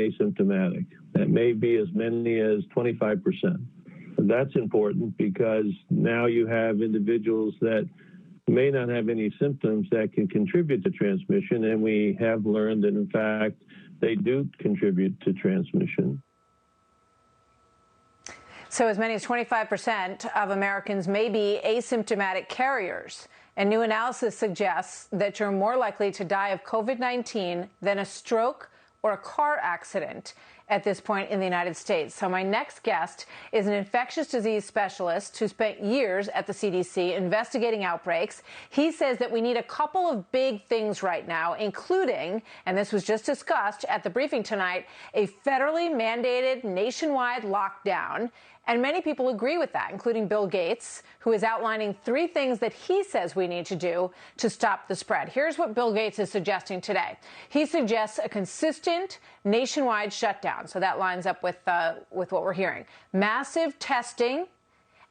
asymptomatic. That may be as many as 25%. That's important because now you have individuals that may not have any symptoms that can contribute to transmission, and we have learned that, in fact, they do contribute to transmission. So as many as 25% of Americans may be asymptomatic carriers. And new analysis suggests that you're more likely to die of COVID-19 than a stroke or a car accident at this point in the United States. So my next guest is an infectious disease specialist who spent years at the CDC investigating outbreaks. He says that we need a couple of big things right now, including, and this was just discussed at the briefing tonight, a federally mandated nationwide lockdown. And many people agree with that, including Bill Gates, who is outlining 3 things that he says we need to do to stop the spread. Here's what Bill Gates is suggesting today. He suggests a consistent nationwide shutdown. So that lines up with what we're hearing. Massive testing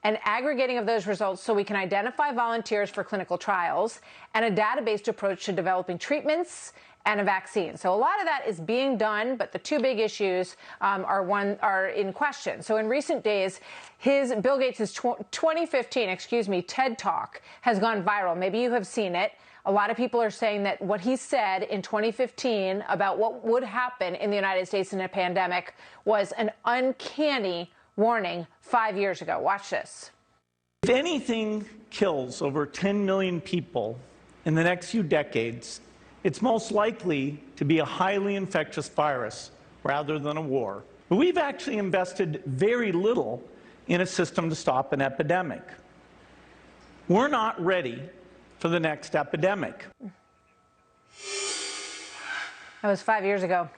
and aggregating of those results so we can identify volunteers for clinical trials, and a data-based approach to developing treatments and a vaccine. So a lot of that is being done, but the 2 big issues are in question. So in recent days, Bill Gates' 2015 TED Talk has gone viral. Maybe you have seen it. A lot of people are saying that what he said in 2015 about what would happen in the United States in a pandemic was an uncanny warning 5 years ago. Watch this. If anything kills over 10 million people in the next few decades, it's most likely to be a highly infectious virus rather than a war. But we've actually invested very little in a system to stop an epidemic. We're not ready for the next epidemic. That was 5 years ago.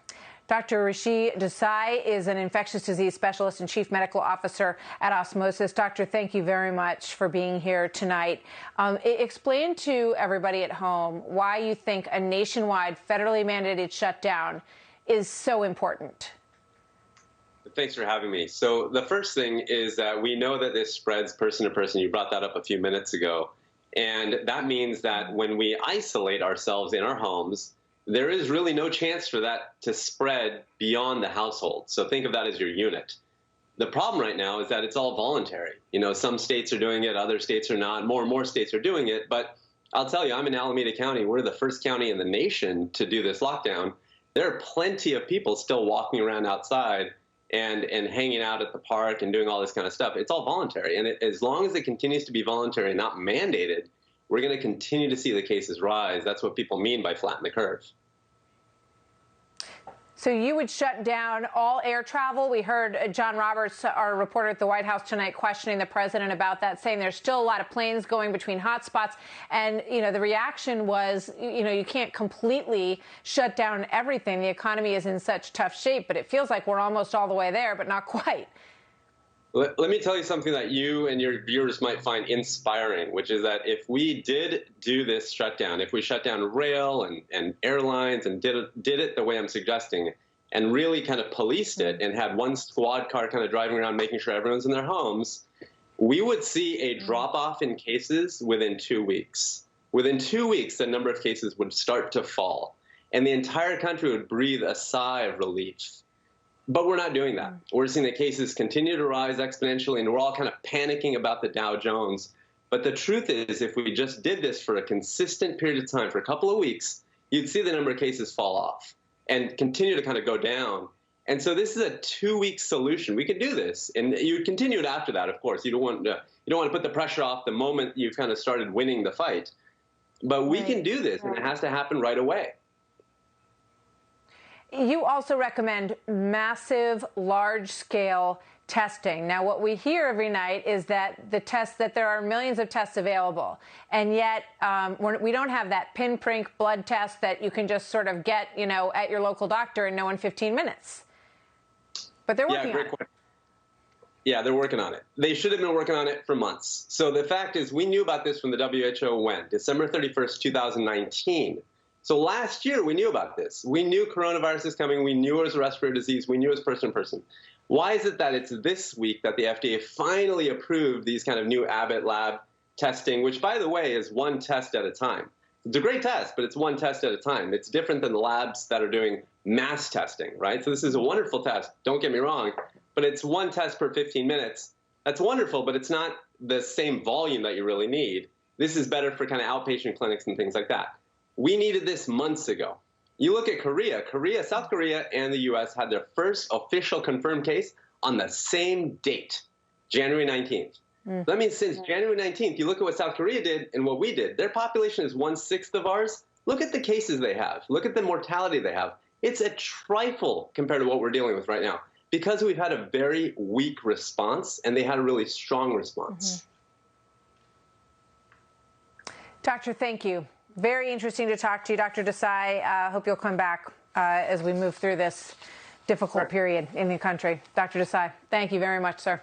Dr. Rishi Desai is an infectious disease specialist and chief medical officer at Osmosis. Doctor, thank you very much for being here tonight. Explain to everybody at home why you think a nationwide federally mandated shutdown is so important. Thanks for having me. So the first thing is that we know that this spreads person to person. You brought that up a few minutes ago. And that means that when we isolate ourselves in our homes, there is really no chance for that to spread beyond the household. So think of that as your unit. The problem right now is that it's all voluntary. You know, some states are doing it, other states are not. More and more states are doing it. But I'll tell you, I'm in Alameda County. We're the first county in the nation to do this lockdown. There are plenty of people still walking around outside and hanging out at the park and doing all this kind of stuff. It's all voluntary. And as long as it continues to be voluntary and not mandated, we're going to continue to see the cases rise. That's what people mean by flatten the curve. So you would shut down all air travel. We heard John Roberts, our reporter at the White House tonight, questioning the president about that, saying there's still a lot of planes going between hotspots. And, you know, the reaction was, you know, you can't completely shut down everything. The economy is in such tough shape, but it feels like we're almost all the way there, but not quite. Let me tell you something that you and your viewers might find inspiring, which is that if we did do this shutdown, if we shut down rail and airlines and did it the way I'm suggesting, and really kind of policed it and had one squad car kind of driving around making sure everyone's in their homes, we would see a drop-off in cases within 2 weeks. Within 2 weeks, the number of cases would start to fall, and the entire country would breathe a sigh of relief. But we're not doing that. We're seeing the cases continue to rise exponentially, and we're all kind of panicking about the Dow Jones. But the truth is, if we just did this for a consistent period of time, for a couple of weeks, you'd see the number of cases fall off and continue to kind of go down. And so this is a 2-week solution. We can do this, and you continue it after that. Of course, you don't want to put the pressure off the moment you've kind of started winning the fight. But we can do this, and it has to happen right away. You also recommend massive, large-scale testing. Now, what we hear every night is that there are millions of tests available, and yet we don't have that pinprick blood test that you can just sort of get, you know, at your local doctor and know in 15 minutes. But they're working on it. Yeah, they're working on it. They should have been working on it for months. So the fact is, we knew about this from the WHO when? December 31st, 2019. So last year, we knew about this. We knew coronavirus is coming. We knew it was a respiratory disease. We knew it was person to person. Why is it that it's this week that the FDA finally approved these kind of new Abbott lab testing, which, by the way, is one test at a time? It's a great test, but it's one test at a time. It's different than the labs that are doing mass testing, right? So this is a wonderful test, don't get me wrong, but it's one test per 15 minutes. That's wonderful, but it's not the same volume that you really need. This is better for kind of outpatient clinics and things like that. We needed this months ago. You look at Korea, South Korea and the US had their first official confirmed case on the same date, January 19th. That means since January 19th, you look at what South Korea did and what we did. Their population is 1/6 of ours. Look at the cases they have. Look at the mortality they have. It's a trifle compared to what we're dealing with right now because we've had a very weak response and they had a really strong response. Doctor, thank you. Very interesting to talk to you, Dr. Desai. Hope you'll come back as we move through this difficult period in the country. Dr. Desai, thank you very much, sir.